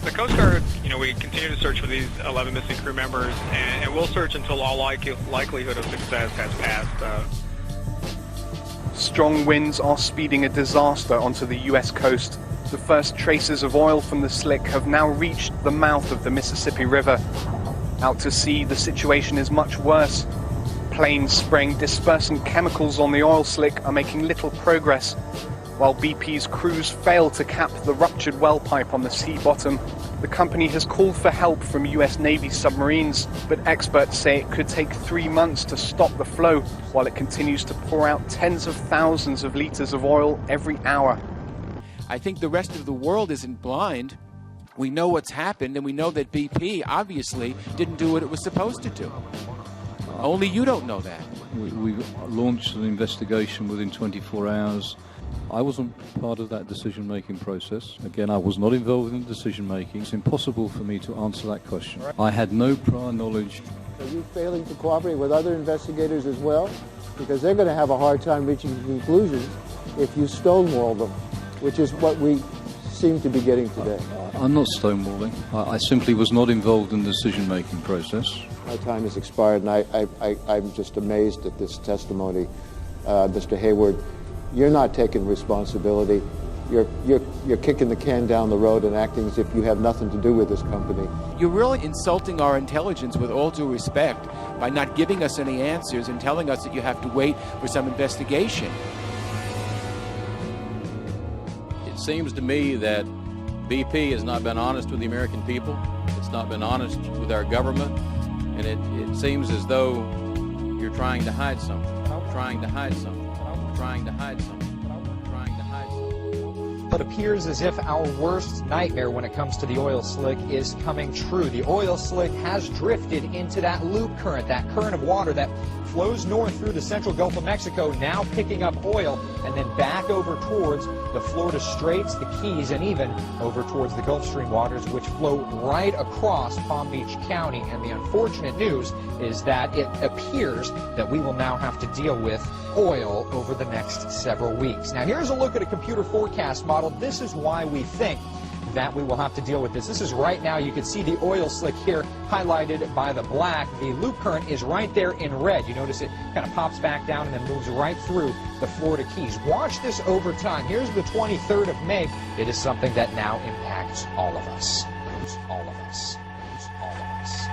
The Coast Guard, we continue to search for these 11 missing crew members, and we'll search until all likelihood of success has passed. Strong winds are speeding a disaster onto the US coast. The first traces of oil from the slick have now reached the mouth of the Mississippi River. Out to sea, the situation is much worse. Planes spraying dispersant chemicals on the oil slick are making little progress, while BP's crews fail to cap the ruptured well pipe on the sea bottom. The company has called for help from US Navy submarines, but experts say it could take 3 months to stop the flow while it continues to pour out tens of thousands of liters of oil every hour. I think the rest of the world isn't blind. We know what's happened, and we know that BP obviously didn't do what it was supposed to do. Only you don't know that. We launched an investigation within 24 hours. I wasn't part of that decision-making process. Again, I was not involved in decision-making. It's impossible for me to answer that question. I had no prior knowledge. Are you failing to cooperate with other investigators as well? Because they're going to have a hard time reaching conclusions if you stonewall them, which is what we seem to be getting today. I'm not stonewalling. I simply was not involved in the decision-making process. My time has expired, and I'm just amazed at this testimony. Mr. Hayward, you're not taking responsibility. You're kicking the can down the road and acting as if you have nothing to do with this company. You're really insulting our intelligence, with all due respect, by not giving us any answers and telling us that you have to wait for some investigation. It seems to me that BP has not been honest with the American people. It's not been honest with our government. And it seems as though you're trying to hide something, trying to hide something, trying to hide something, trying to hide something. It appears as if our worst nightmare when it comes to the oil slick is coming true. The oil slick has drifted into that loop current, that current of water that flows north through the central Gulf of Mexico, now picking up oil, and then back over towards the Florida Straits, the Keys, and even over towards the Gulf Stream waters, which flow right across Palm Beach County. And the unfortunate news is that it appears that we will now have to deal with oil over the next several weeks. Now, here's a look at a computer forecast model. This is why we think that we will have to deal with this. This is right now. You can see the oil slick here highlighted by the black. The loop current is right there in red. You notice it kind of pops back down and then moves right through the Florida Keys. Watch this over time. Here's the 23rd of May. It is something that now impacts all of us. All of us. All of us.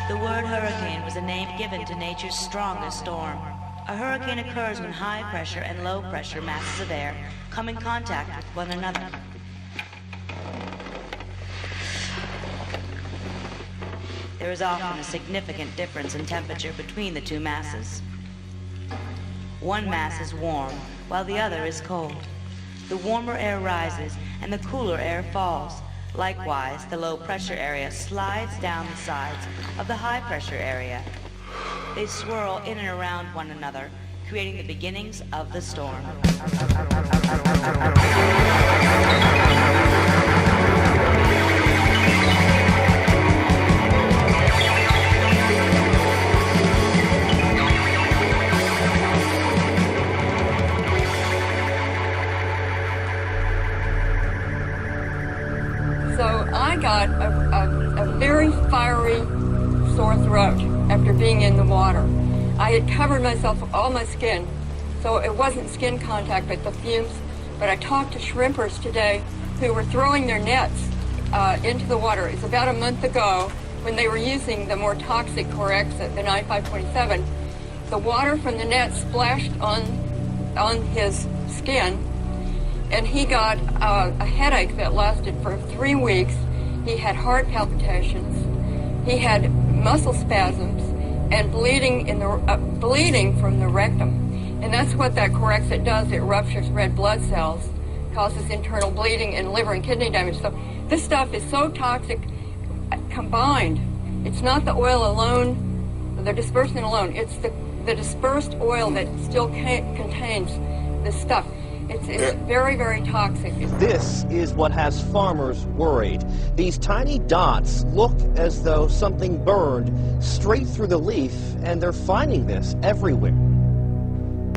The word hurricane was a name given to nature's strongest storm. A hurricane occurs when high pressure and low pressure masses of air come in contact with one another. There is often a significant difference in temperature between the two masses. One mass is warm, while the other is cold. The warmer air rises and the cooler air falls. Likewise, the low pressure area slides down the sides of the high pressure area. They swirl in and around one another, creating the beginnings of the storm. So I got a very fiery sore throat after being in the water. I had covered myself, all my skin, so it wasn't skin contact, but the fumes. But I talked to shrimpers today who were throwing their nets into the water. It's about a month ago when they were using the more toxic Corex, the 9527. The water from the net splashed on his skin, and he got a headache that lasted for 3 weeks. He had heart palpitations. He had muscle spasms and bleeding bleeding from the rectum. And that's what that Corexit does. It ruptures red blood cells, causes internal bleeding and liver and kidney damage. So this stuff is so toxic combined. It's not the oil alone, the dispersant alone. It's the dispersed oil that still contains this stuff. It's very, very toxic. This is what has farmers worried. These tiny dots look as though something burned straight through the leaf, and they're finding this everywhere.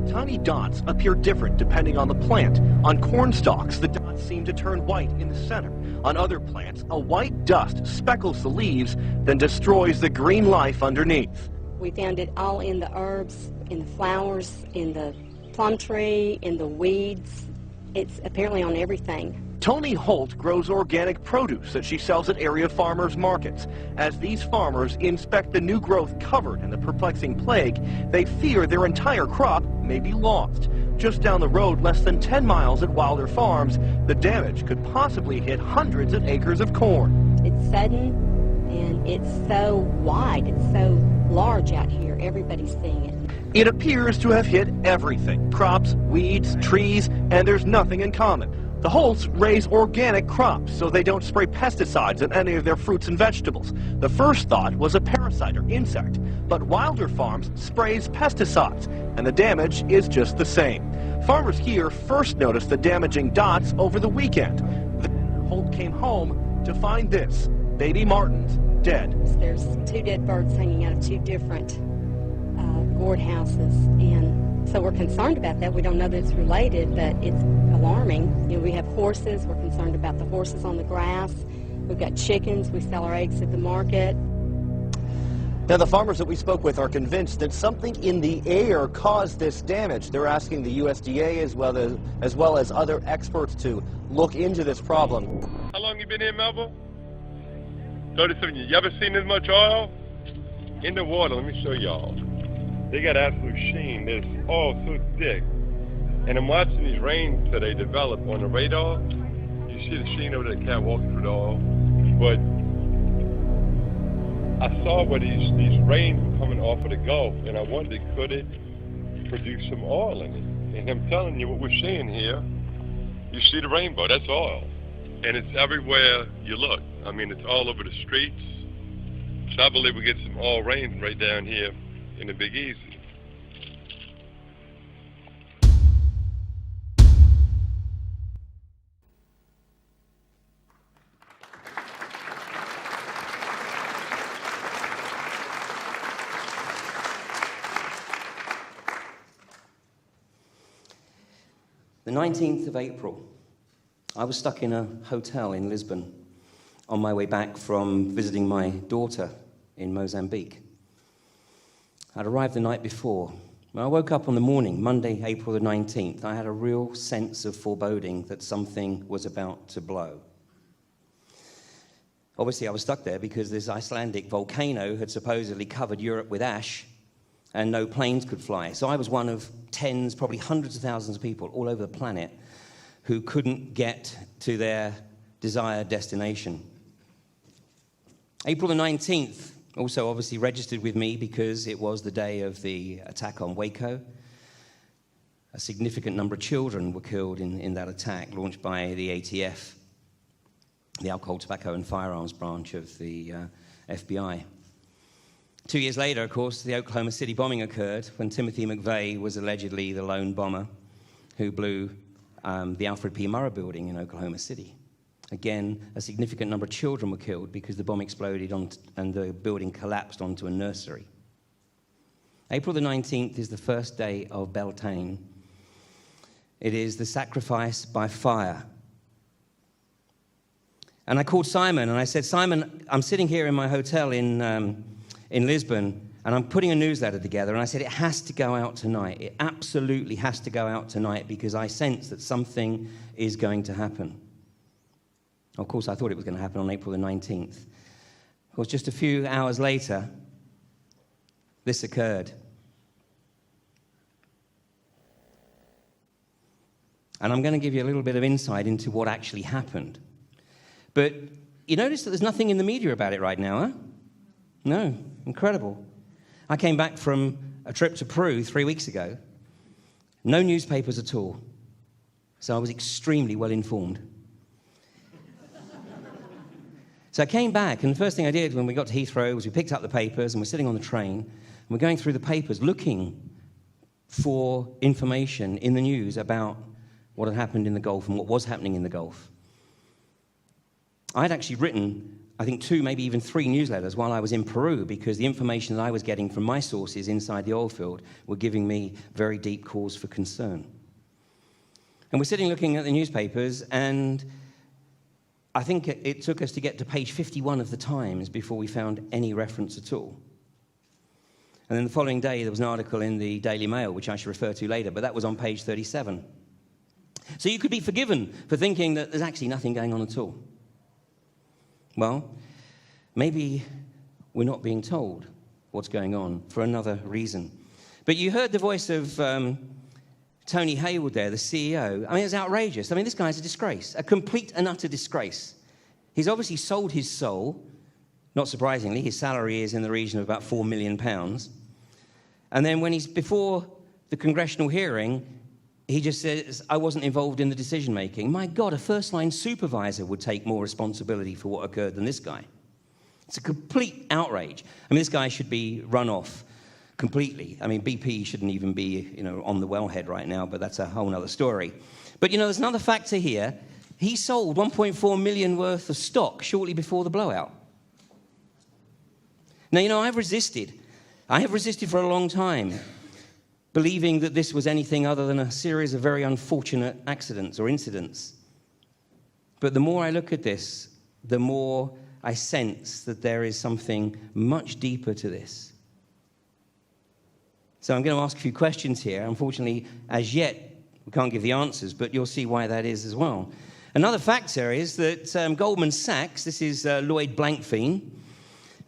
Tiny dots appear different depending on the plant. On corn stalks, the dots seem to turn white in the center. On other plants, a white dust speckles the leaves, then destroys the green life underneath. We found it all in the herbs, in the flowers, in the plum tree, in the weeds. It's apparently on everything. Tony Holt grows organic produce that she sells at area farmers markets. As these farmers inspect the new growth covered in the perplexing plague, they fear their entire crop may be lost. Just down the road, less than 10 miles at Wilder Farms, the damage could possibly hit hundreds of acres of corn. It's sudden, and it's so wide, it's so large out here. Everybody's seeing it. It appears to have hit everything: crops, weeds, trees, and there's nothing in common. The Holts raise organic crops so they don't spray pesticides on any of their fruits and vegetables. The first thought was a parasite or insect, but Wilder Farms sprays pesticides, and the damage is just the same. Farmers here first noticed the damaging dots over the weekend. Then Holt came home to find this: baby martins dead. There's 2 dead birds hanging out of 2 different gourd houses, and so we're concerned about that. We don't know that it's related, but it's alarming. You know, we have horses. We're concerned about the horses on the grass. We've got chickens. We sell our eggs at the market. Now, the farmers that we spoke with are convinced that something in the air caused this damage. They're asking the USDA as well as other experts to look into this problem. How long you been here, Melville? 37 years. You ever seen this much oil? In the water, let me show y'all. They got absolute sheen. There's oil so thick. And I'm watching these rains that they develop on the radar. You see the sheen over the cat walking through the oil. But I saw where these rains were coming off of the Gulf, and I wondered, could it produce some oil in it? And I'm telling you, what we're seeing here, you see the rainbow, that's oil. And it's everywhere you look. I mean, it's all over the streets. So I believe we get some oil rain right down here in the Big Easy. The 19th of April, I was stuck in a hotel in Lisbon on my way back from visiting my daughter in Mozambique. I'd arrived the night before. When I woke up on the morning, Monday, April the 19th, I had a real sense of foreboding that something was about to blow. Obviously, I was stuck there because this Icelandic volcano had supposedly covered Europe with ash and no planes could fly. So I was one of tens, probably hundreds of thousands of people all over the planet who couldn't get to their desired destination. April the 19th also obviously registered with me because it was the day of the attack on Waco. A significant number of children were killed in that attack launched by the ATF, the Alcohol, Tobacco and Firearms branch of the FBI. 2 years later, of course, the Oklahoma City bombing occurred when Timothy McVeigh was allegedly the lone bomber who blew the Alfred P. Murrah building in Oklahoma City. Again, a significant number of children were killed because the bomb exploded and the building collapsed onto a nursery. April the 19th is the first day of Beltane. It is the sacrifice by fire. And I called Simon and I said, Simon, I'm sitting here in my hotel in Lisbon, and I'm putting a newsletter together, and I said, it has to go out tonight. It absolutely has to go out tonight because I sense that something is going to happen. Of course, I thought it was going to happen on April the 19th. Of course, just a few hours later, this occurred. And I'm going to give you a little bit of insight into what actually happened. But you notice that there's nothing in the media about it right now, huh? No, incredible. I came back from a trip to Peru 3 weeks ago. No newspapers at all. So I was extremely well informed. So I came back, and the first thing I did when we got to Heathrow was we picked up the papers, and we're sitting on the train, and we're going through the papers looking for information in the news about what had happened in the Gulf and what was happening in the Gulf. I had actually written I think 2, maybe even 3 newsletters while I was in Peru, because the information that I was getting from my sources inside the oil field were giving me very deep cause for concern. And we're sitting looking at the newspapers, and I think it took us to get to page 51 of the Times before we found any reference at all. And then the following day, there was an article in the Daily Mail, which I shall refer to later, but that was on page 37. So you could be forgiven for thinking that there's actually nothing going on at all. Well, maybe we're not being told what's going on for another reason. But you heard the voice of Tony Hayward there, the CEO. I mean, it's outrageous. I mean, this guy's a disgrace, a complete and utter disgrace. He's obviously sold his soul. Not surprisingly, his salary is in the region of about £4 million. And then when he's before the congressional hearing, he just says, I wasn't involved in the decision-making. My God, a first-line supervisor would take more responsibility for what occurred than this guy. It's a complete outrage. I mean, this guy should be run off completely. I mean, BP shouldn't even be, on the wellhead right now, but that's a whole other story. But, there's another factor here. He sold 1.4 million worth of stock shortly before the blowout. Now, I've resisted. I have resisted for a long time, believing that this was anything other than a series of very unfortunate accidents or incidents. But the more I look at this, the more I sense that there is something much deeper to this. So I'm going to ask a few questions here. Unfortunately, as yet, we can't give the answers, but you'll see why that is as well. Another factor is that Goldman Sachs, this is Lloyd Blankfein,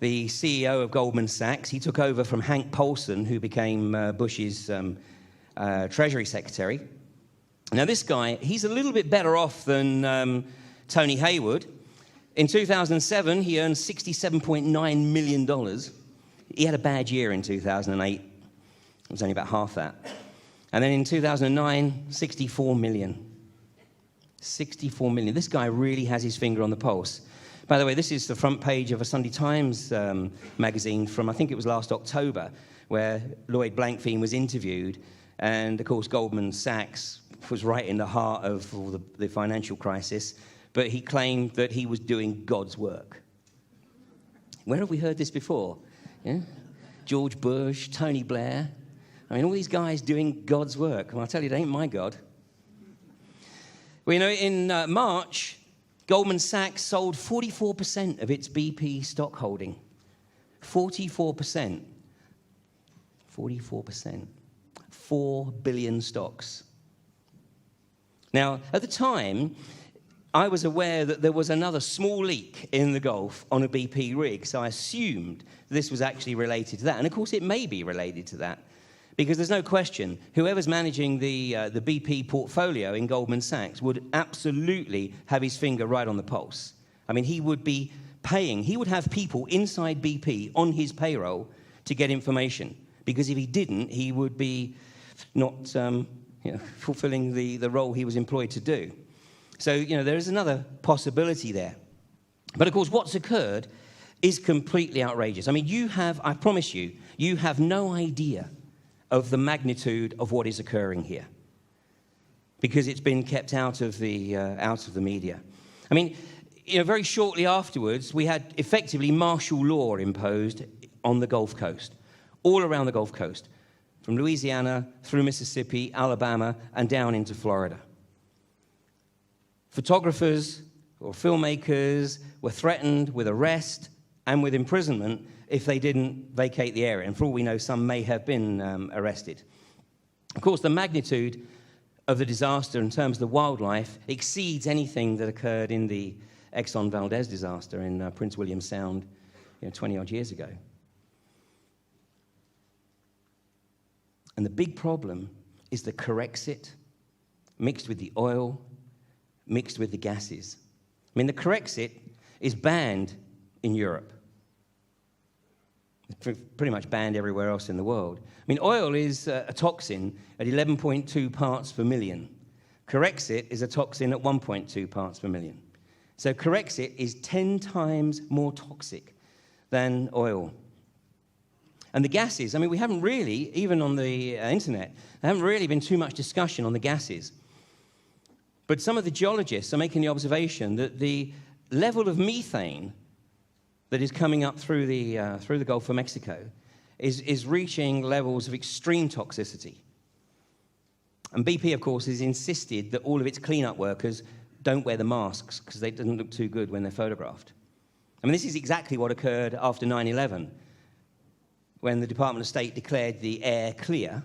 the CEO of Goldman Sachs. He took over from Hank Paulson, who became Bush's Treasury Secretary. Now, this guy, he's a little bit better off than Tony Hayward. In 2007, he earned $67.9 million. He had a bad year in 2008. It was only about half that. And then in 2009, 64 million. 64 million. This guy really has his finger on the pulse. By the way, this is the front page of a Sunday Times magazine from, I think it was last October, where Lloyd Blankfein was interviewed. And, of course, Goldman Sachs was right in the heart of all the financial crisis. But he claimed that he was doing God's work. Where have we heard this before? Yeah? George Bush, Tony Blair. I mean, all these guys doing God's work. Well, I'll tell you, it ain't my God. Well, in March, Goldman Sachs sold 44% of its BP stock holding. 44%. 44%. 4 billion stocks. Now, at the time, I was aware that there was another small leak in the Gulf on a BP rig, so I assumed this was actually related to that. And, of course, it may be related to that, because there's no question whoever's managing the BP portfolio in Goldman Sachs would absolutely have his finger right on the pulse. I mean, he would be paying. He would have people inside BP on his payroll to get information, because if he didn't, he would be not fulfilling the role he was employed to do. So, there is another possibility there. But, of course, what's occurred is completely outrageous. I mean, I promise you, you have no idea of the magnitude of what is occurring here, because it's been kept out of the media. I mean, very shortly afterwards, we had effectively martial law imposed on the Gulf Coast, all around the Gulf Coast, from Louisiana through Mississippi, Alabama, and down into Florida. Photographers or filmmakers were threatened with arrest and with imprisonment if they didn't vacate the area. And for all we know, some may have been arrested. Of course, the magnitude of the disaster in terms of the wildlife exceeds anything that occurred in the Exxon Valdez disaster in Prince William Sound 20-odd years ago. And the big problem is the Corexit mixed with the oil, mixed with the gases. I mean, the Corexit is banned in Europe. It's pretty much banned everywhere else in the world. I mean, oil is a toxin at 11.2 parts per million. Corexit is a toxin at 1.2 parts per million. So Corexit is 10 times more toxic than oil. And the gases, I mean, we haven't really, even on the internet, there haven't really been too much discussion on the gases. But some of the geologists are making the observation that the level of methane that is coming up through the Gulf of Mexico is reaching levels of extreme toxicity. And BP, of course, has insisted that all of its cleanup workers don't wear the masks because they doesn't look too good when they're photographed. I mean, this is exactly what occurred after 9/11, when the Department of State declared the air clear,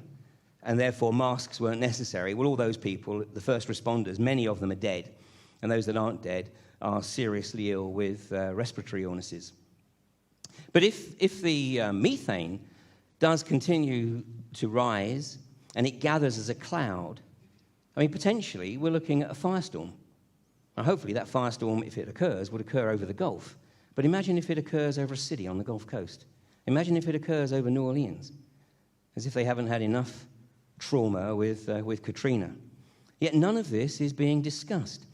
and therefore masks weren't necessary. Well, all those people, the first responders, many of them are dead, and those that aren't dead are seriously ill with respiratory illnesses. But if the methane does continue to rise and it gathers as a cloud, I mean, potentially we're looking at a firestorm. Now, hopefully that firestorm, if it occurs, would occur over the Gulf. But imagine if it occurs over a city on the Gulf Coast. Imagine if it occurs over New Orleans, as if they haven't had enough trauma with Katrina. Yet none of this is being discussed.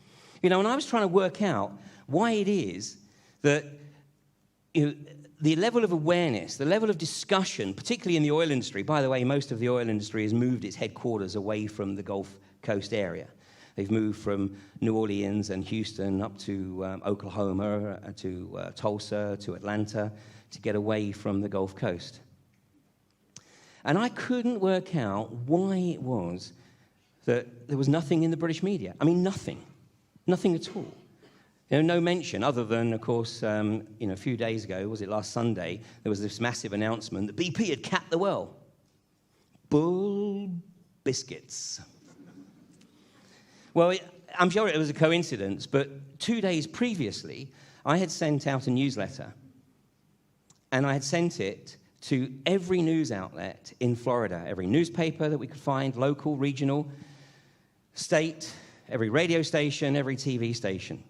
You know, and I was trying to work out why it is that the level of awareness, the level of discussion, particularly in the oil industry — by the way, most of the oil industry has moved its headquarters away from the Gulf Coast area. They've moved from New Orleans and Houston up to Oklahoma, to Tulsa, to Atlanta, to get away from the Gulf Coast. And I couldn't work out why it was that there was nothing in the British media. I mean, nothing at all. You know, no mention, other than, of course, a few days ago, was it last Sunday, there was this massive announcement that BP had capped the well. Bull biscuits. Well, I'm sure it was a coincidence, but 2 days previously, I had sent out a newsletter, and I had sent it to every news outlet in Florida, every newspaper that we could find, local, regional, state, every radio station, every TV station,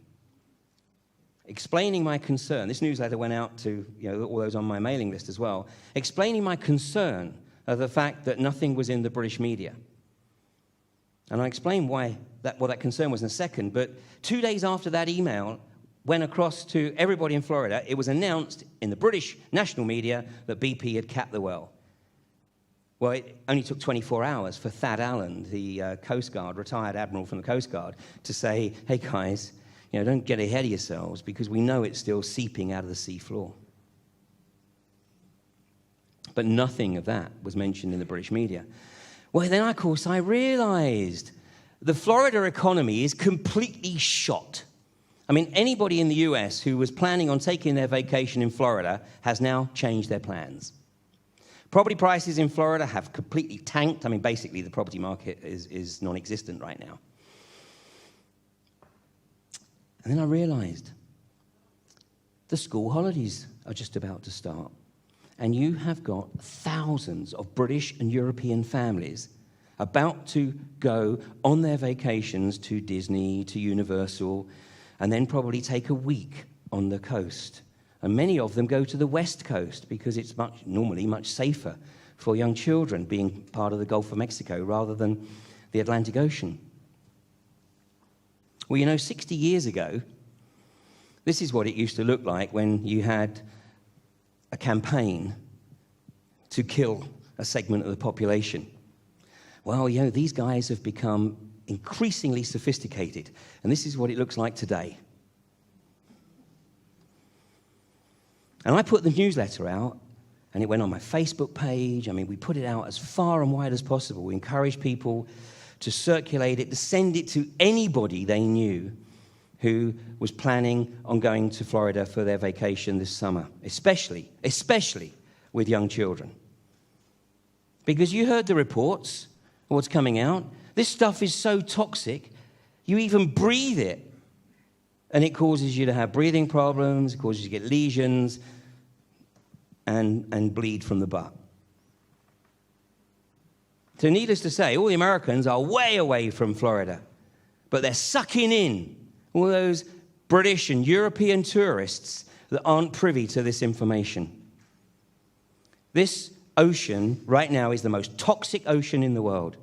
explaining my concern. This newsletter went out to all those on my mailing list as well, explaining my concern of the fact that nothing was in the British media. And I'll explain what that concern was in a second, but 2 days after that email went across to everybody in Florida, it was announced in the British national media that BP had capped the well. Well, it only took 24 hours for Thad Allen, the Coast Guard, retired admiral from the Coast Guard, to say, hey guys, don't get ahead of yourselves because we know it's still seeping out of the sea floor. But nothing of that was mentioned in the British media. Well, then, of course, I realized the Florida economy is completely shot. I mean, anybody in the US who was planning on taking their vacation in Florida has now changed their plans. Property prices in Florida have completely tanked. I mean, basically, the property market is non-existent right now. And then I realized the school holidays are just about to start. And you have got thousands of British and European families about to go on their vacations to Disney, to Universal, and then probably take a week on the coast. And many of them go to the West Coast because it's normally much safer for young children being part of the Gulf of Mexico rather than the Atlantic Ocean. Well, 60 years ago, this is what it used to look like when you had a campaign to kill a segment of the population. Well, these guys have become increasingly sophisticated, and this is what it looks like today. And I put the newsletter out, and it went on my Facebook page. I mean, we put it out as far and wide as possible. We encouraged people to circulate it, to send it to anybody they knew who was planning on going to Florida for their vacation this summer, especially with young children. Because you heard the reports of what's coming out. This stuff is so toxic, you even breathe it, and it causes you to have breathing problems, it causes you to get lesions, and bleed from the butt. So needless to say, all the Americans are way away from Florida, but they're sucking in all those British and European tourists that aren't privy to this information. This ocean right now is the most toxic ocean in the world.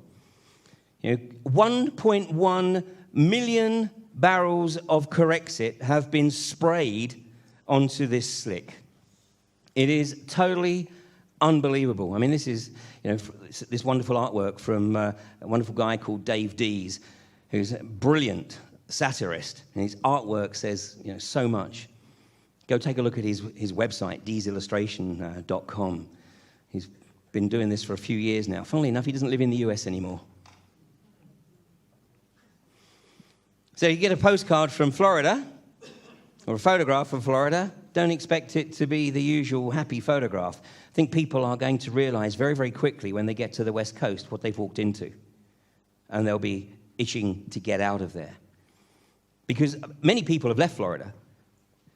1.1 million barrels of Corexit have been sprayed onto this slick. It is totally unbelievable. I mean, this is this wonderful artwork from a wonderful guy called Dave Dees, who's a brilliant satirist, and his artwork says so much. go take a look at his website, deesillustration.com. He's been doing this for a few years now. Funnily enough, he doesn't live in the US anymore. So you get a postcard from Florida, or a photograph from Florida. Don't expect it to be the usual happy photograph. I think people are going to realize very, very quickly when they get to the West Coast what they've walked into. And they'll be itching to get out of there. Because many people have left Florida.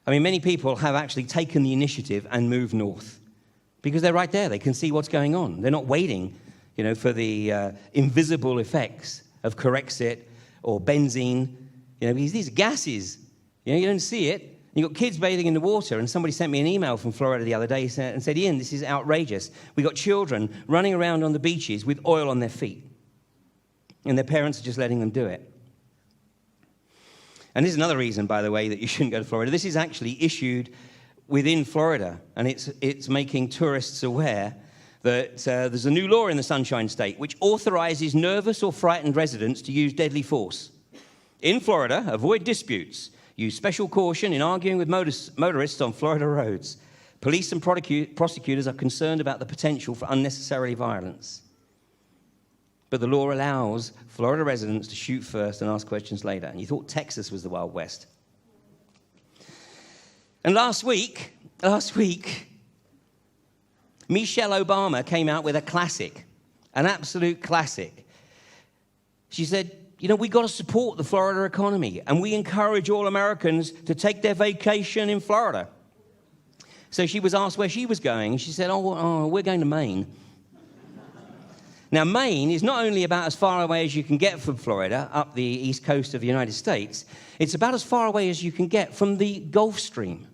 I mean, many people have actually taken the initiative and moved north. Because they're right there. They can see what's going on. They're not waiting, for the invisible effects of Corexit or benzene. Because these are gases. You don't see it. You've got kids bathing in the water, and somebody sent me an email from Florida the other day and said, Ian, this is outrageous. We got children running around on the beaches with oil on their feet. And their parents are just letting them do it. And this is another reason, by the way, that you shouldn't go to Florida. This is actually issued within Florida, and it's making tourists aware that there's a new law in the Sunshine State which authorizes nervous or frightened residents to use deadly force. In Florida, avoid disputes. Use special caution in arguing with motorists on Florida roads. Police and prosecutors are concerned about the potential for unnecessary violence. But the law allows Florida residents to shoot first and ask questions later. And you thought Texas was the Wild West. And last week, Michelle Obama came out with a classic, an absolute classic. She said, we've got to support the Florida economy, and we encourage all Americans to take their vacation in Florida. So she was asked where she was going, and she said, we're going to Maine. Now, Maine is not only about as far away as you can get from Florida, up the east coast of the United States, it's about as far away as you can get from the Gulf Stream.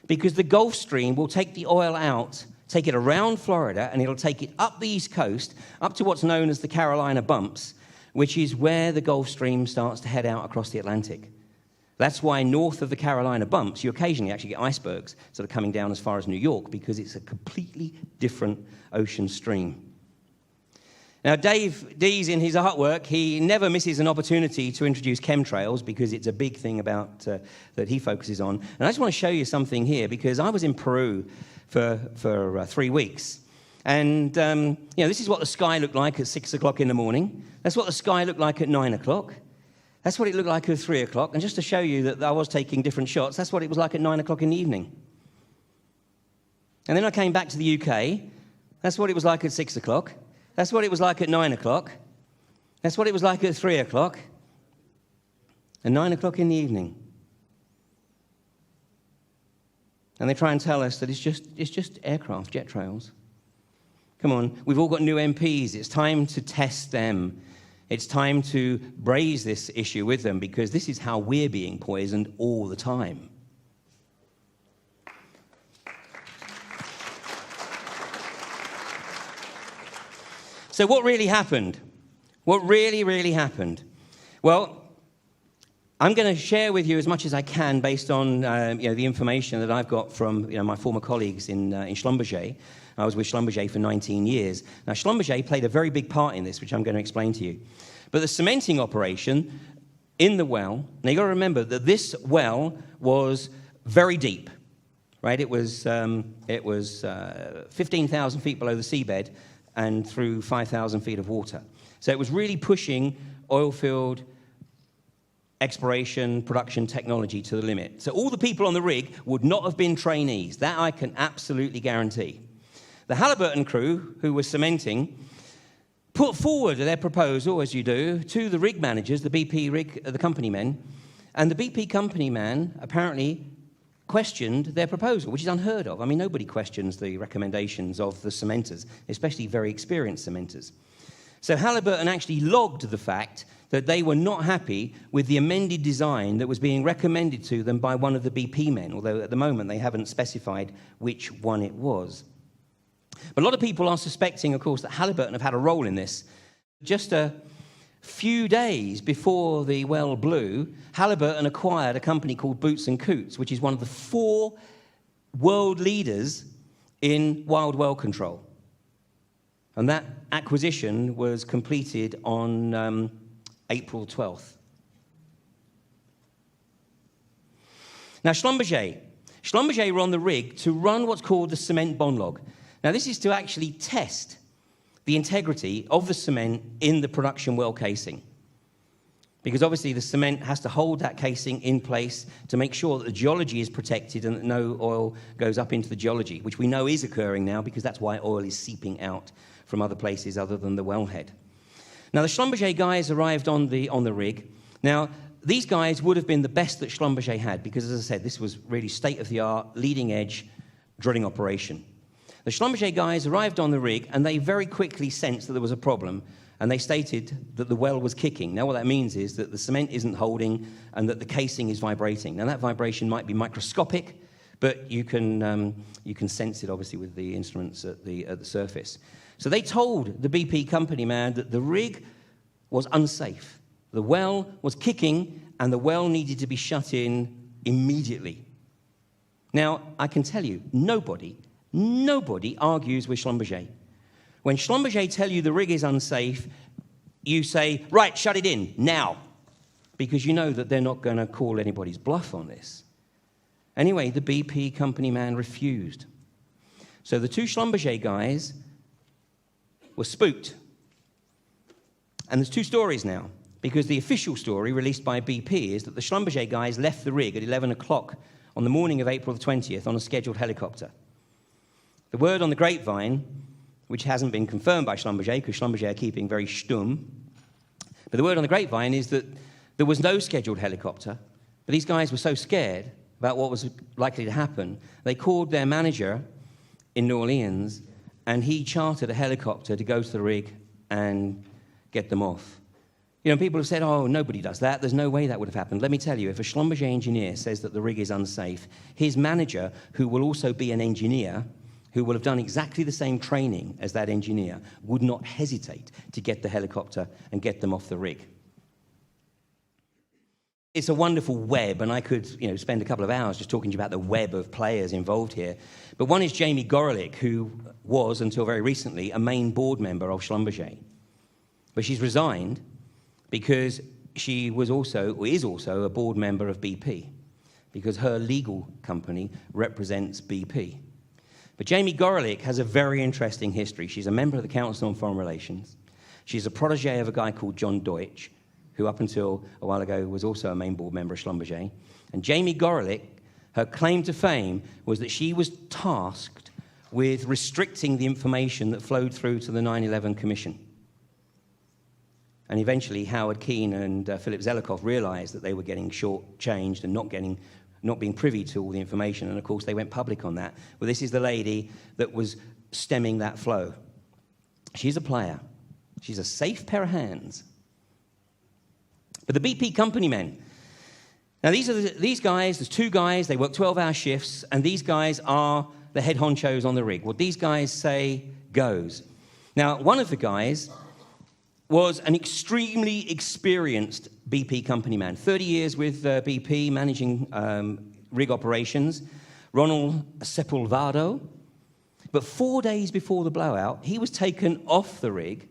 Because the Gulf Stream will take the oil out, take it around Florida, and it'll take it up the east coast, up to what's known as the Carolina Bumps, which is where the Gulf Stream starts to head out across the Atlantic. That's why north of the Carolina Bumps, you occasionally actually get icebergs sort of coming down as far as New York, because it's a completely different ocean stream. Now, Dave Dees, in his artwork, he never misses an opportunity to introduce chemtrails because it's a big thing about that he focuses on. And I just want to show you something here, because I was in Peru for 3 weeks. And, this is what the sky looked like at 6 o'clock in the morning. That's what the sky looked like at 9 o'clock. That's what it looked like at 3 o'clock. And just to show you that I was taking different shots, that's what it was like at 9 o'clock in the evening. And then I came back to the UK. That's what it was like at 6 o'clock. That's what it was like at 9 o'clock. That's what it was like at 3 o'clock. And 9 o'clock in the evening. And they try and tell us that it's just aircraft, jet trails. Come on, we've all got new MPs. It's time to test them. It's time to raise this issue with them, because this is how we're being poisoned all the time. So what really happened? What really happened? Well, I'm going to share with you as much as I can based on the information that I've got from my former colleagues in Schlumberger. I was with Schlumberger for 19 years. Now, Schlumberger played a very big part in this, which I'm going to explain to you. But the cementing operation in the well, now you've got to remember that this well was very deep, right? It was 15,000 feet below the seabed and through 5,000 feet of water. So it was really pushing oil field exploration, production technology to the limit. So all the people on the rig would not have been trainees. That I can absolutely guarantee. The Halliburton crew, who were cementing, put forward their proposal, as you do, to the rig managers, the BP company men, and the BP company man apparently questioned their proposal, which is unheard of. I mean, nobody questions the recommendations of the cementers, especially very experienced cementers. So Halliburton actually logged the fact that they were not happy with the amended design that was being recommended to them by one of the BP men, although at the moment they haven't specified which one it was. But a lot of people are suspecting, of course, that Halliburton have had a role in this. Just a few days before the well blew, Halliburton acquired a company called Boots & Coots, which is one of the 4 world leaders in wild well control. And that acquisition was completed on April 12th. Now, Schlumberger Schlumberger were on the rig to run what's called the cement bond log. Now, this is to actually test the integrity of the cement in the production well casing. Because obviously the cement has to hold that casing in place to make sure that the geology is protected and that no oil goes up into the geology, which we know is occurring now because that's why oil is seeping out from other places other than the wellhead. Now, the Schlumberger guys arrived on the rig. Now, these guys would have been the best that Schlumberger had because, as I said, this was really state-of-the-art, leading-edge drilling operation. The Schlumberger guys arrived on the rig, and they very quickly sensed that there was a problem, and they stated that the well was kicking. Now, what that means is that the cement isn't holding and that the casing is vibrating. Now, that vibration might be microscopic, but you can sense it, obviously, with the instruments at the surface. So they told the BP company man that the rig was unsafe. The well was kicking, and the well needed to be shut in immediately. Now, I can tell you, nobody argues with Schlumberger. When Schlumberger tell you the rig is unsafe, you say, right, shut it in, now. Because you know that they're not going to call anybody's bluff on this. Anyway, the BP company man refused. So the two Schlumberger guys were spooked. And there's two stories now, because the official story released by BP is that the Schlumberger guys left the rig at 11 o'clock on the morning of April the 20th on a scheduled helicopter. The word on the grapevine, which hasn't been confirmed by Schlumberger, because Schlumberger are keeping very stum, but the word on the grapevine is that there was no scheduled helicopter, but these guys were so scared about what was likely to happen, they called their manager in New Orleans, and he chartered a helicopter to go to the rig and get them off. You know, people have said, oh, nobody does that. There's no way that would have happened. Let me tell you, if a Schlumberger engineer says that the rig is unsafe, his manager, who will also be an engineer, who will have done exactly the same training as that engineer, would not hesitate to get the helicopter and get them off the rig. It's a wonderful web, and I could spend a couple of hours just talking to you about the web of players involved here. But one is Jamie Gorelick, who was, until very recently, a main board member of Schlumberger. But she's resigned because she was also, or is also, a board member of BP, because her legal company represents BP. But Jamie Gorelick has a very interesting history. She's a member of the Council on Foreign Relations. She's a protege of a guy called John Deutsch, who up until a while ago was also a main board member of Schlumberger. And Jamie Gorelick, her claim to fame was that she was tasked with restricting the information that flowed through to the 9/11 Commission. And eventually Howard Keane and Philip Zelikow realized that they were getting short-changed and not being privy to all the information, and of course they went public on that. Well, this is the lady that was stemming that flow. She's a player. She's a safe pair of hands. But the BP company men, now these guys, there's two guys, they work 12-hour shifts, and these guys are the head honchos on the rig. What these guys say goes. Now, one of the guys was an extremely experienced BP company man, 30 years with BP managing rig operations, Ronald Sepulvado. But 4 days before the blowout, he was taken off the rig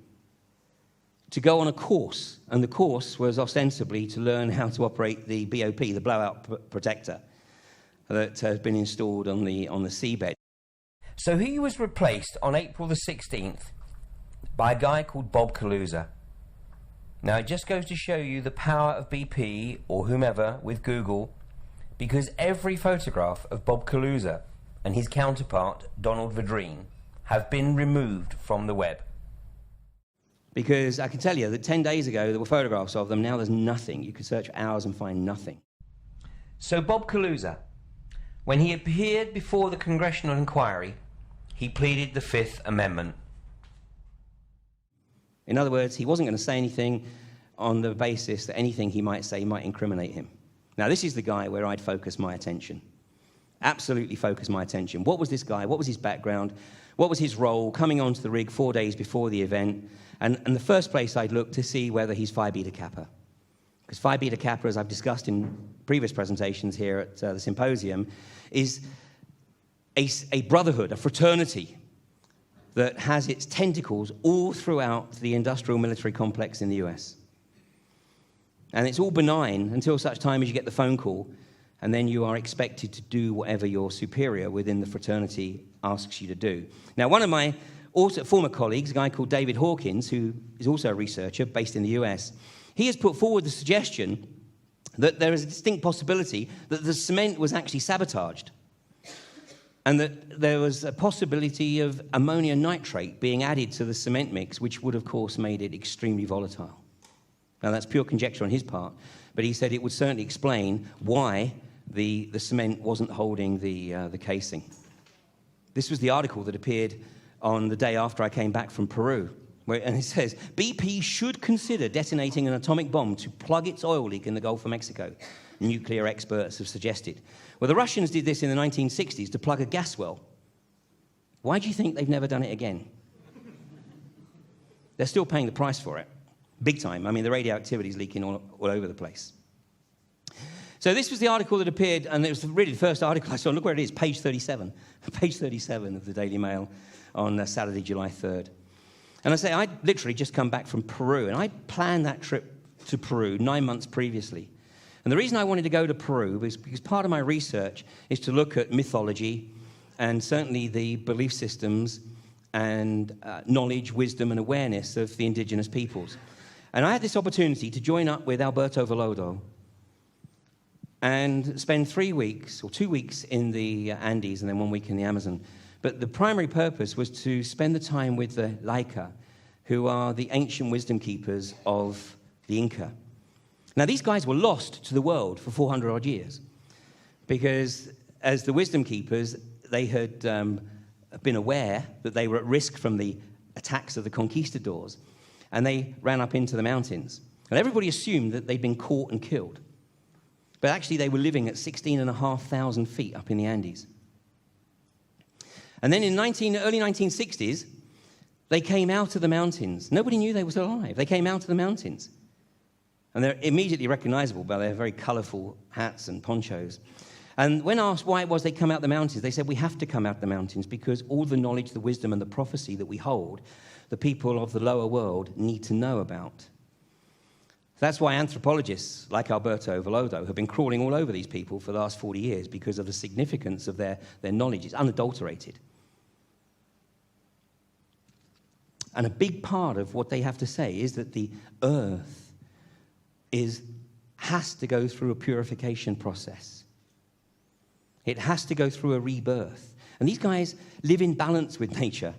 to go on a course, and the course was ostensibly to learn how to operate the BOP, the blowout protector, that has been installed on the seabed. So he was replaced on April the 16th by a guy called Bob Kaluza. Now, it just goes to show you the power of BP or whomever with Google, because every photograph of Bob Kaluza and his counterpart, Donald Vadrine, have been removed from the web. Because I can tell you that 10 days ago there were photographs of them, now there's nothing. You could search for hours and find nothing. So Bob Kaluza, when he appeared before the congressional inquiry, he pleaded the Fifth Amendment. In other words, he wasn't going to say anything on the basis that anything he might say might incriminate him. Now, this is the guy where I'd focus my attention. Absolutely focus my attention. What was this guy? What was his background? What was his role coming onto the rig 4 days before the event? And the first place I'd look to see whether he's Phi Beta Kappa. Because Phi Beta Kappa, as I've discussed in previous presentations here at the symposium, is a brotherhood, a fraternity that has its tentacles all throughout the industrial military complex in the US. And it's all benign until such time as you get the phone call and then you are expected to do whatever your superior within the fraternity asks you to do. Now, one of my former colleagues, a guy called David Hawkins, who is also a researcher based in the US, he has put forward the suggestion that there is a distinct possibility that the cement was actually sabotaged, and that there was a possibility of ammonium nitrate being added to the cement mix, which would, of course, made it extremely volatile. Now, that's pure conjecture on his part, but he said it would certainly explain why the cement wasn't holding the casing. This was the article that appeared on the day after I came back from Peru, and it says, BP should consider detonating an atomic bomb to plug its oil leak in the Gulf of Mexico, nuclear experts have suggested. Well, the Russians did this in the 1960s to plug a gas well. Why do you think they've never done it again? They're still paying the price for it, big time. I mean, the radioactivity is leaking all over the place. So this was the article that appeared, and it was really the first article I saw. Look where it is, page 37. Page 37 of the Daily Mail on Saturday, July 3rd. And I say, I'd literally just come back from Peru, and I planned that trip to Peru 9 months previously. And the reason I wanted to go to Peru was because part of my research is to look at mythology and certainly the belief systems and knowledge, wisdom, and awareness of the indigenous peoples. And I had this opportunity to join up with Alberto Velodo and spend 3 weeks or 2 weeks in the Andes and then 1 week in the Amazon. But the primary purpose was to spend the time with the Laika, who are the ancient wisdom keepers of the Inca. Now, these guys were lost to the world for 400-odd years because as the wisdom keepers, they had been aware that they were at risk from the attacks of the conquistadors, and they ran up into the mountains. And everybody assumed that they'd been caught and killed. But actually, they were living at 16,500 feet up in the Andes. And then in early 1960s, they came out of the mountains. Nobody knew they were still alive. They came out of the mountains. And they're immediately recognizable by their very colorful hats and ponchos. And when asked why it was they come out of the mountains, they said, we have to come out of the mountains because all the knowledge, the wisdom, and the prophecy that we hold, the people of the lower world need to know about. That's why anthropologists like Alberto Velodo have been crawling all over these people for the last 40 years because of the significance of their knowledge. It's unadulterated. And a big part of what they have to say is that the earth has to go through a purification process. It has to go through a rebirth. And these guys live in balance with nature.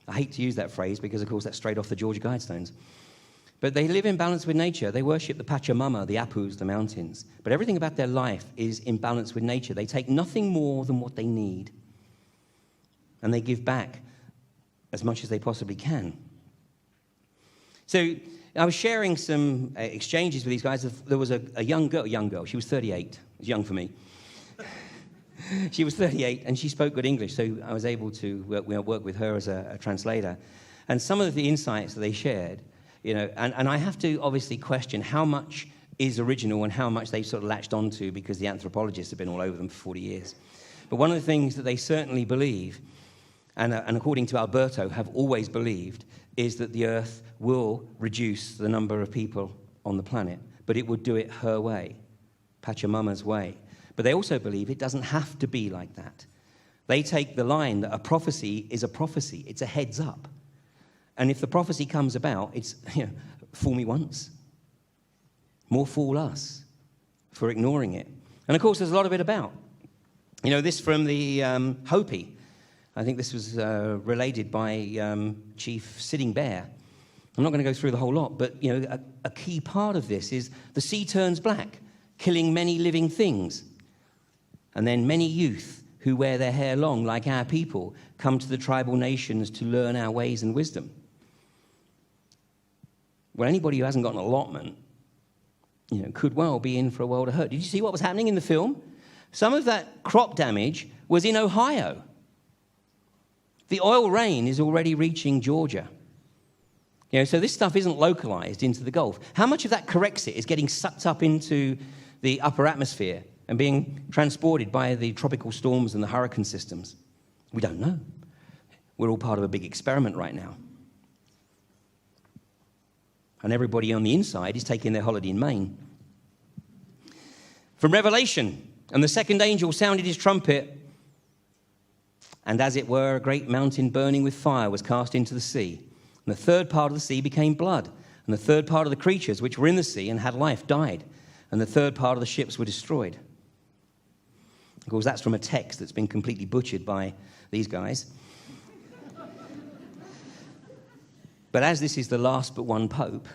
I hate to use that phrase because, of course, that's straight off the Georgia Guidestones. But they live in balance with nature. They worship the Pachamama, the Apus, the mountains. But everything about their life is in balance with nature. They take nothing more than what they need. And they give back as much as they possibly can. So I was sharing some exchanges with these guys. There was a young girl. She was 38. It was young for me. She was 38, and she spoke good English, so I was able to work with her as a translator. And some of the insights that they shared, and I have to obviously question how much is original and how much they've sort of latched onto because the anthropologists have been all over them for 40 years. But one of the things that they certainly believe, and according to Alberto, have always believed, is that the Earth will reduce the number of people on the planet, but it would do it her way, Pachamama's way. But they also believe it doesn't have to be like that. They take the line that a prophecy is a prophecy. It's a heads up. And if the prophecy comes about, it's, fool me once. More fool us for ignoring it. And, of course, there's a lot of it about. This from the Hopi. I think this was related by Chief Sitting Bear. I'm not going to go through the whole lot, but, a key part of this is the sea turns black, killing many living things. And then many youth who wear their hair long, like our people, come to the tribal nations to learn our ways and wisdom. Well, anybody who hasn't got an allotment, could well be in for a world of hurt. Did you see what was happening in the film? Some of that crop damage was in Ohio. The oil rain is already reaching Georgia. So this stuff isn't localized into the Gulf. How much of that corrects it is getting sucked up into the upper atmosphere and being transported by the tropical storms and the hurricane systems? We don't know. We're all part of a big experiment right now. And everybody on the inside is taking their holiday in Maine. From Revelation, And the second angel sounded his trumpet, and as it were, a great mountain burning with fire was cast into the sea. And the third part of the sea became blood, and the third part of the creatures which were in the sea and had life died, and the third part of the ships were destroyed. Of course, that's from a text that's been completely butchered by these guys. But as this is the last but one pope,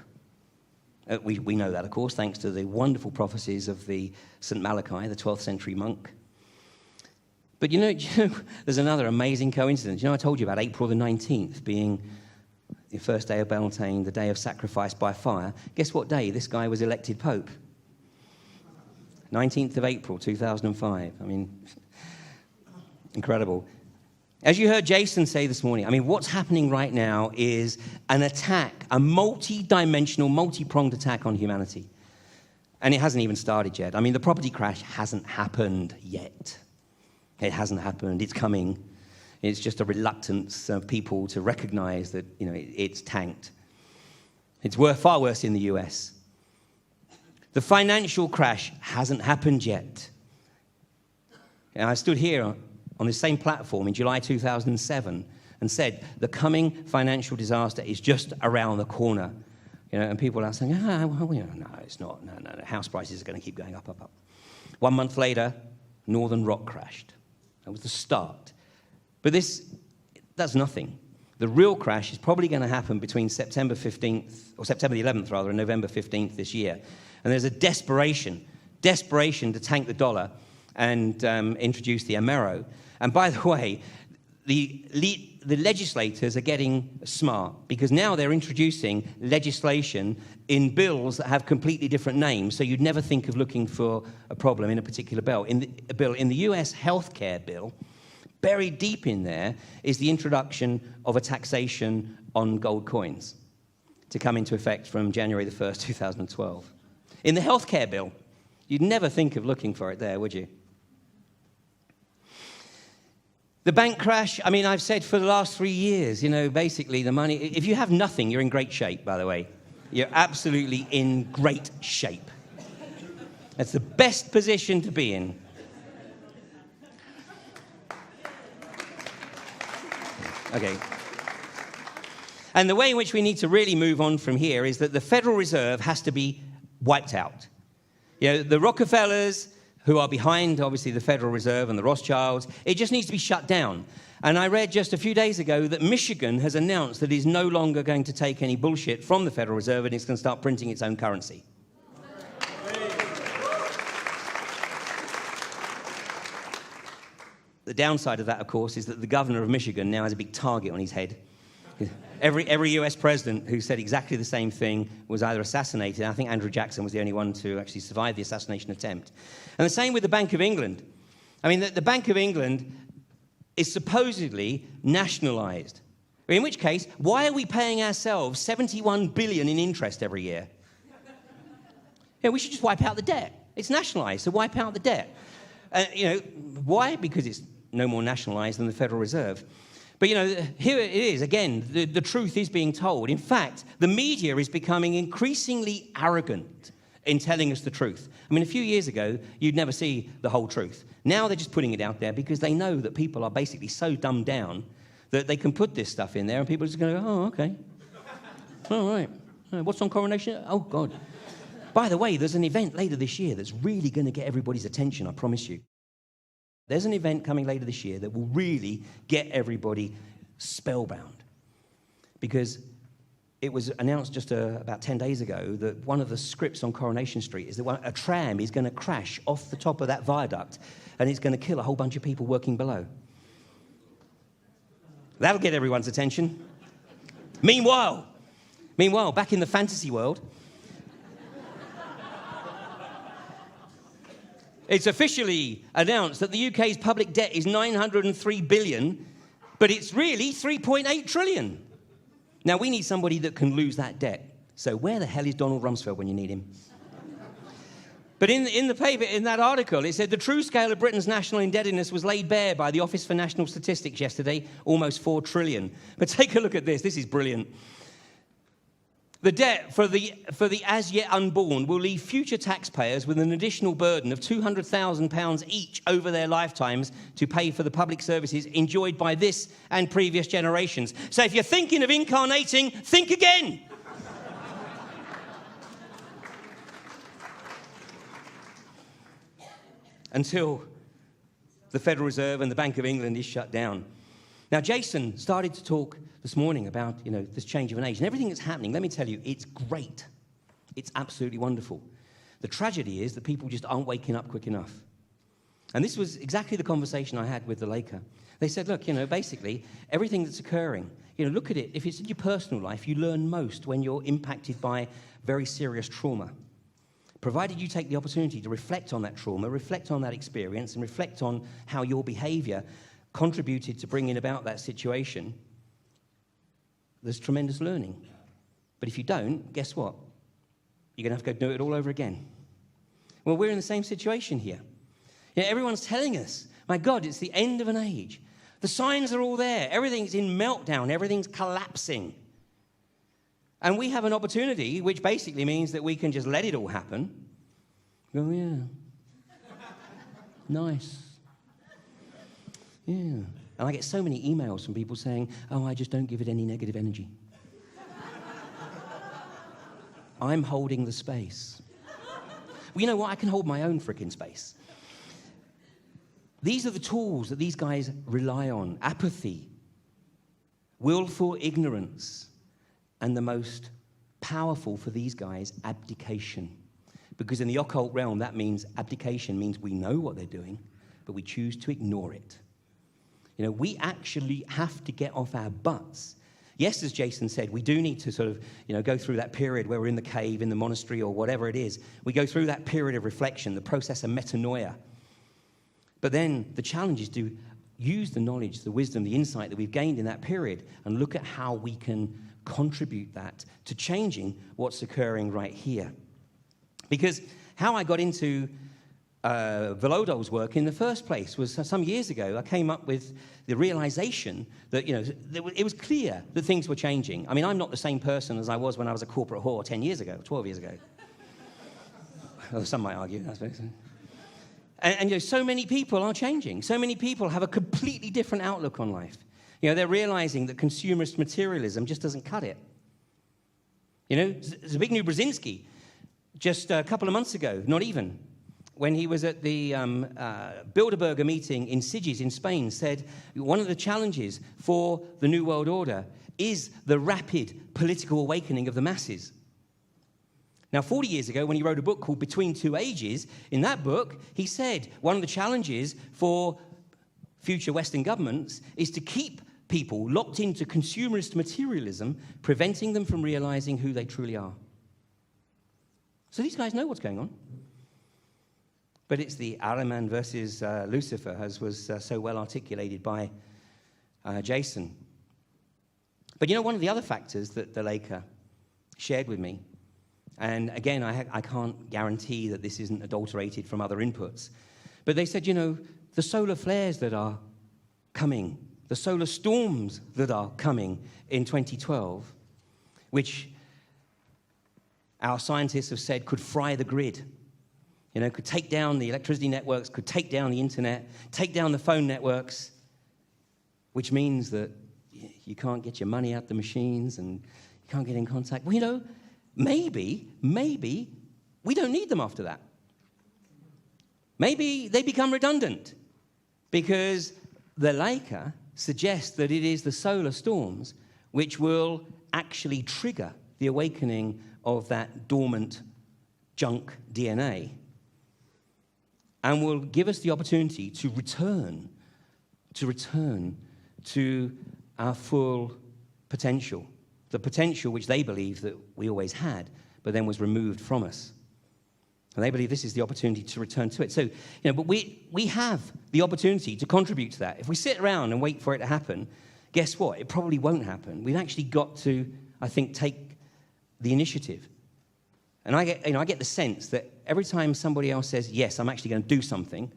we know that, of course, thanks to the wonderful prophecies of the St. Malachi, the 12th century monk. But you know, there's another amazing coincidence. You know, I told you about April the 19th being the first day of Beltane, the day of sacrifice by fire. Guess what day this guy was elected pope? 19th of April, 2005. I mean, incredible. As you heard Jason say this morning, I mean, what's happening right now is an attack, a multi-dimensional, multi-pronged attack on humanity. And it hasn't even started yet. I mean, the property crash hasn't happened yet. It hasn't happened. It's coming. It's just a reluctance of people to recognize that, you know, it's tanked. It's far worse in the US. The financial crash hasn't happened yet. And I stood here on the same platform in July 2007 and said, the coming financial disaster is just around the corner. You know, and people are saying, well, you know, no, it's not. No. House prices are going to keep going up. 1 month later, Northern Rock crashed. That was the start. But that's nothing. The real crash is probably going to happen between September 15th, or September the 11th, rather, and November 15th this year. And there's a desperation to tank the dollar and introduce the Amero. And by the way, the legislators are getting smart because now they're introducing legislation in bills that have completely different names, so you'd never think of looking for a problem in a particular bill. In the US healthcare bill, buried deep in there is the introduction of a taxation on gold coins to come into effect from January the 1st, 2012. In the healthcare bill, you'd never think of looking for it there, would you? The bank crash, I mean, I've said for the last 3 years, you know, basically the money, if you have nothing, you're in great shape, by the way. You're absolutely in great shape. That's the best position to be in. Okay. And the way in which we need to really move on from here is that the Federal Reserve has to be wiped out. You know, the Rockefellers, who are behind, obviously, the Federal Reserve and the Rothschilds, it just needs to be shut down. And I read just a few days ago that Michigan has announced that it is no longer going to take any bullshit from the Federal Reserve and it's going to start printing its own currency. The downside of that, of course, is that the governor of Michigan now has a big target on his head. Every US president who said exactly the same thing was either assassinated. I think Andrew Jackson was the only one to actually survive the assassination attempt. And the same with the Bank of England. I mean, the Bank of England is supposedly nationalized. In which case, why are we paying ourselves $71 billion in interest every year? You know, we should just wipe out the debt. It's nationalized, so wipe out the debt. You know, why? Because it's no more nationalized than the Federal Reserve. But, you know, here it is, again, the truth is being told. In fact, the media is becoming increasingly arrogant in telling us the truth. I mean, a few years ago, you'd never see the whole truth. Now they're just putting it out there because they know that people are basically so dumbed down that they can put this stuff in there and people are just going to go, oh, okay. All right. What's on Coronation? Oh, God. By the way, there's an event later this year that's really going to get everybody's attention, I promise you. There's an event coming later this year that will really get everybody spellbound. Because it was announced just about 10 days ago that one of the scripts on Coronation Street is that a tram is going to crash off the top of that viaduct and it's going to kill a whole bunch of people working below. That'll get everyone's attention. Meanwhile, back in the fantasy world, it's officially announced that the UK's public debt is 903 billion, but it's really 3.8 trillion. Now, we need somebody that can lose that debt. So where the hell is Donald Rumsfeld when you need him? But in the paper, in that article, it said the true scale of Britain's national indebtedness was laid bare by the Office for National Statistics yesterday, almost 4 trillion. But take a look at this. This is brilliant. The debt for the as yet unborn will leave future taxpayers with an additional burden of £200,000 each over their lifetimes to pay for the public services enjoyed by this and previous generations. So if you're thinking of incarnating, think again. Until the Federal Reserve and the Bank of England is shut down. Now, Jason started to talk this morning about, this change of an age. And everything that's happening, let me tell you, it's great. It's absolutely wonderful. The tragedy is that people just aren't waking up quick enough. And this was exactly the conversation I had with the Laker. They said, look, basically, everything that's occurring, look at it. If it's in your personal life, you learn most when you're impacted by very serious trauma. Provided you take the opportunity to reflect on that trauma, reflect on that experience, and reflect on how your behavior contributed to bringing about that situation, there's tremendous learning. But if you don't, guess what? You're going to have to go do it all over again. Well, we're in the same situation here. Everyone's telling us, my God, it's the end of an age. The signs are all there. Everything's in meltdown. Everything's collapsing. And we have an opportunity, which basically means that we can just let it all happen. Oh, yeah. Nice. Yeah. And I get so many emails from people saying, I just don't give it any negative energy. I'm holding the space. Well, you know what? I can hold my own frickin' space. These are the tools that these guys rely on. Apathy, willful ignorance, and the most powerful for these guys, abdication. Because in the occult realm, that means abdication means we know what they're doing, but we choose to ignore it. We actually have to get off our butts. Yes, as Jason said, we do need to sort of, go through that period where we're in the cave, in the monastery, or whatever it is. We go through that period of reflection, the process of metanoia. But then the challenge is to use the knowledge, the wisdom, the insight that we've gained in that period and look at how we can contribute that to changing what's occurring right here. Because how I got into Volodov's work in the first place was some years ago. I came up with the realization that, it was clear that things were changing. I mean, I'm not the same person as I was when I was a corporate whore 10 years ago, 12 years ago. Well, some might argue, I suppose. And so many people are changing. So many people have a completely different outlook on life. They're realizing that consumerist materialism just doesn't cut it. Zbigniew Brzezinski, just a couple of months ago, not even, when he was at the Bilderberger meeting in Sitges in Spain, said one of the challenges for the New World Order is the rapid political awakening of the masses. Now, 40 years ago, when he wrote a book called Between Two Ages, in that book, he said one of the challenges for future Western governments is to keep people locked into consumerist materialism, preventing them from realizing who they truly are. So these guys know what's going on. But it's the Ahriman versus Lucifer, as was so well articulated by Jason. But one of the other factors that the Laker shared with me, and again, I can't guarantee that this isn't adulterated from other inputs, but they said, the solar flares that are coming, the solar storms that are coming in 2012, which our scientists have said could fry the grid, could take down the electricity networks, could take down the internet, take down the phone networks, which means that you can't get your money out the machines and you can't get in contact. Well, maybe we don't need them after that. Maybe they become redundant because the Laker suggests that it is the solar storms which will actually trigger the awakening of that dormant junk DNA and will give us the opportunity to return to our full potential, the potential which they believe that we always had, but then was removed from us. And they believe this is the opportunity to return to it. So, but we have the opportunity to contribute to that. If we sit around and wait for it to happen, guess what? It probably won't happen. We've actually got to, I think, take the initiative. And I get the sense that every time somebody else says, yes, I'm actually going to do something,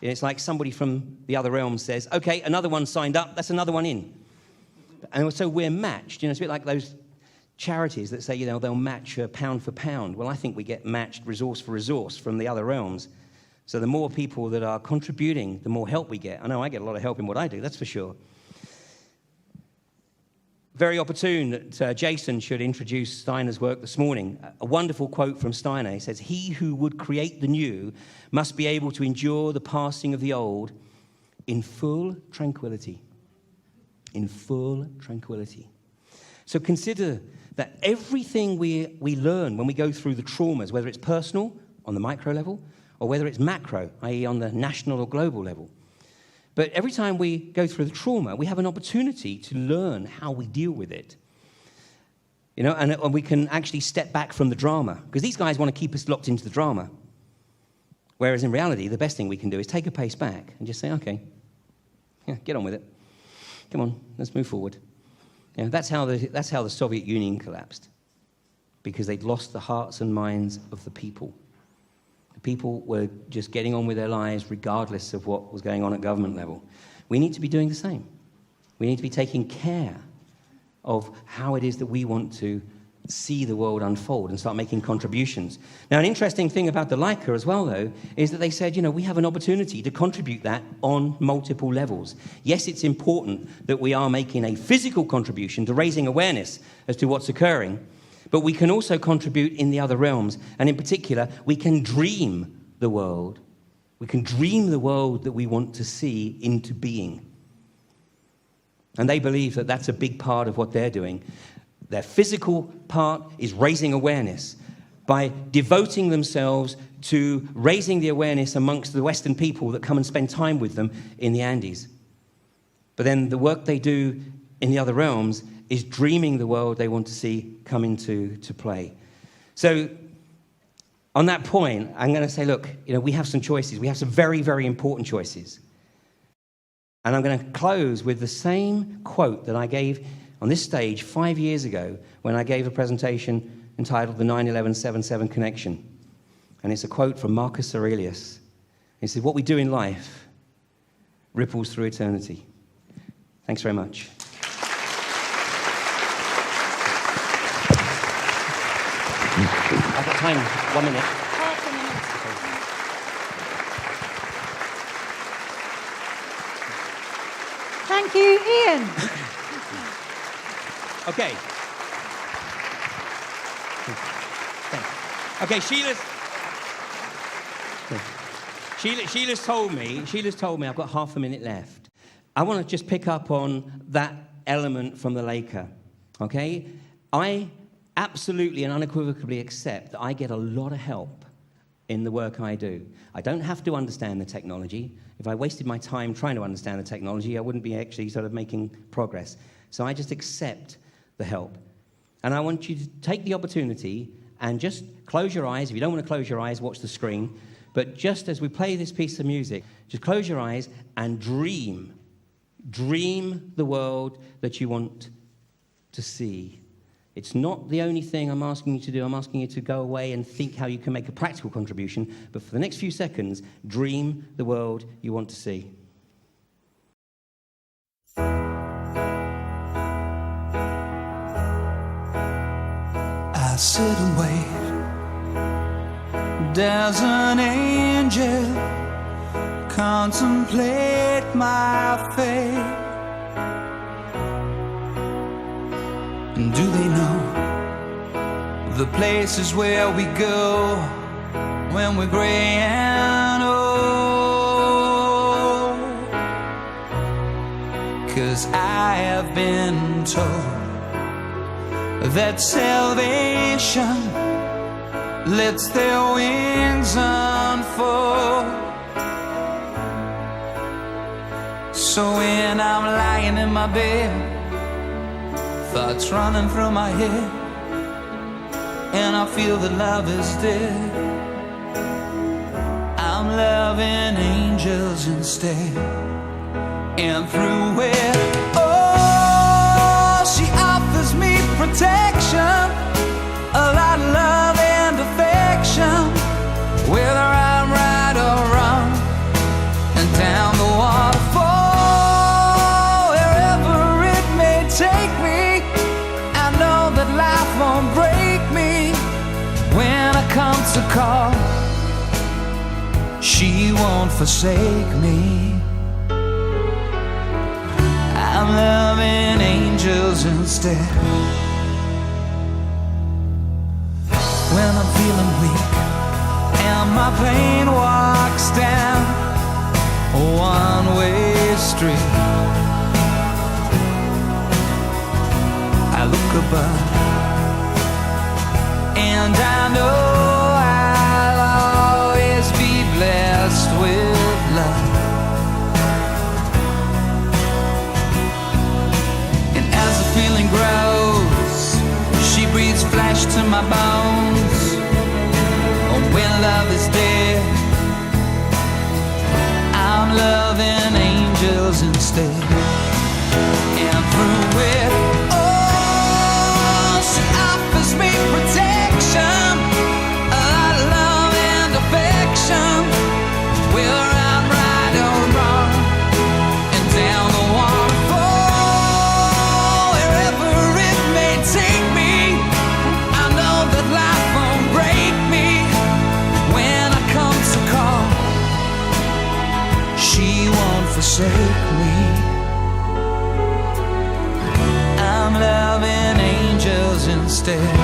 it's like somebody from the other realm says, okay, another one signed up, that's another one in. And so we're matched. It's a bit like those charities that say, you know, they'll match pound for pound. Well, I think we get matched resource for resource from the other realms. So the more people that are contributing, the more help we get. I know I get a lot of help in what I do, that's for sure. Very opportune that Jason should introduce Steiner's work this morning. A wonderful quote from Steiner. He says, "He who would create the new must be able to endure the passing of the old in full tranquility." In full tranquility. So consider that everything we learn when we go through the traumas, whether it's personal, on the micro level, or whether it's macro, i.e. on the national or global level. But every time we go through the trauma, we have an opportunity to learn how we deal with it. You know, and we can actually step back from the drama, because these guys want to keep us locked into the drama. Whereas in reality, the best thing we can do is take a pace back and just say, okay, yeah, get on with it. Come on, let's move forward. You know, that's how the Soviet Union collapsed, because they'd lost the hearts and minds of the people. The people were just getting on with their lives regardless of what was going on at government level. We need to be doing the same. We need to be taking care of how it is that we want to see the world unfold and start making contributions. Now, an interesting thing about the Leica as well, though, is that they said, you know, we have an opportunity to contribute that on multiple levels. Yes, it's important that we are making a physical contribution to raising awareness as to what's occurring, but we can also contribute in the other realms. And in particular, we can dream the world. We can dream the world that we want to see into being. And they believe that that's a big part of what they're doing. Their physical part is raising awareness by devoting themselves to raising the awareness amongst the Western people that come and spend time with them in the Andes. But then the work they do in the other realms is dreaming the world they want to see come into play. So on that point, I'm going to say, look, you know, we have some choices. We have some very, very important choices. And I'm going to close with the same quote that I gave on this stage 5 years ago when I gave a presentation entitled The 9/11/77 Connection. And it's a quote from Marcus Aurelius. He said, "What we do in life ripples through eternity." Thanks very much. I've got time, 1 minute. Thank you, Ian. Okay. Okay, Sheila's told me I've got half a minute left. I want to just pick up on that element from the Leica. Okay? I absolutely and unequivocally accept that I get a lot of help in the work I do. I don't have to understand the technology. If I wasted my time trying to understand the technology, I wouldn't be actually sort of making progress. So I just accept the help. And I want you to take the opportunity and just close your eyes. If you don't want to close your eyes, watch the screen. But just as we play this piece of music, just close your eyes and dream. Dream the world that you want to see. It's not the only thing I'm asking you to do. I'm asking you to go away and think how you can make a practical contribution. But for the next few seconds, dream the world you want to see. I sit and wait. There's an angel, contemplate my fate. And do they know the places where we go when we're gray and old? 'Cause I have been told that salvation lets their wings unfold. So when I'm lying in my bed, thoughts running through my head, and I feel that love is dead, I'm loving angels instead. And through it, oh, she offers me protection, a lot of love and affection, whether I'm right or wrong, and down the waterfall, wherever it may take me, I know that life won't forsake me. I'm loving angels instead. When I'm feeling weak and my pain walks down a one-way street, I look above and I know I'll always be blessed with love. And as the feeling grows, she breathes flesh to my bones. Oh, when love is dead, I'm loving angels instead. And through it, oh, she offers me protection, a lot of love and affection, whether I'm right or wrong, and down the waterfall, wherever it may take me, I know that life won't break me when I come to call. She won't forsake me. I'm loving angels instead.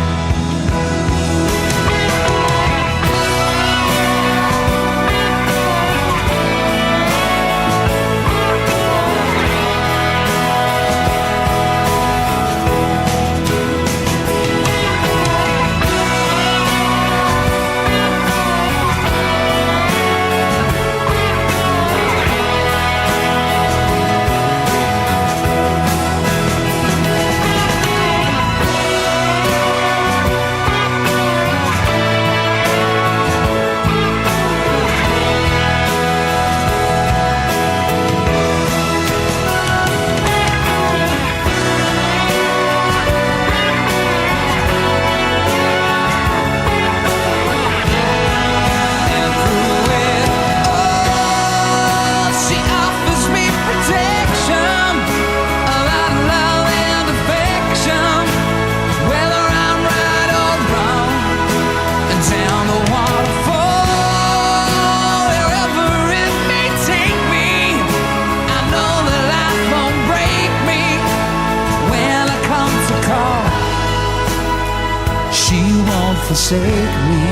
Forsake me.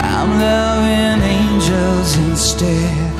I'm loving angels instead.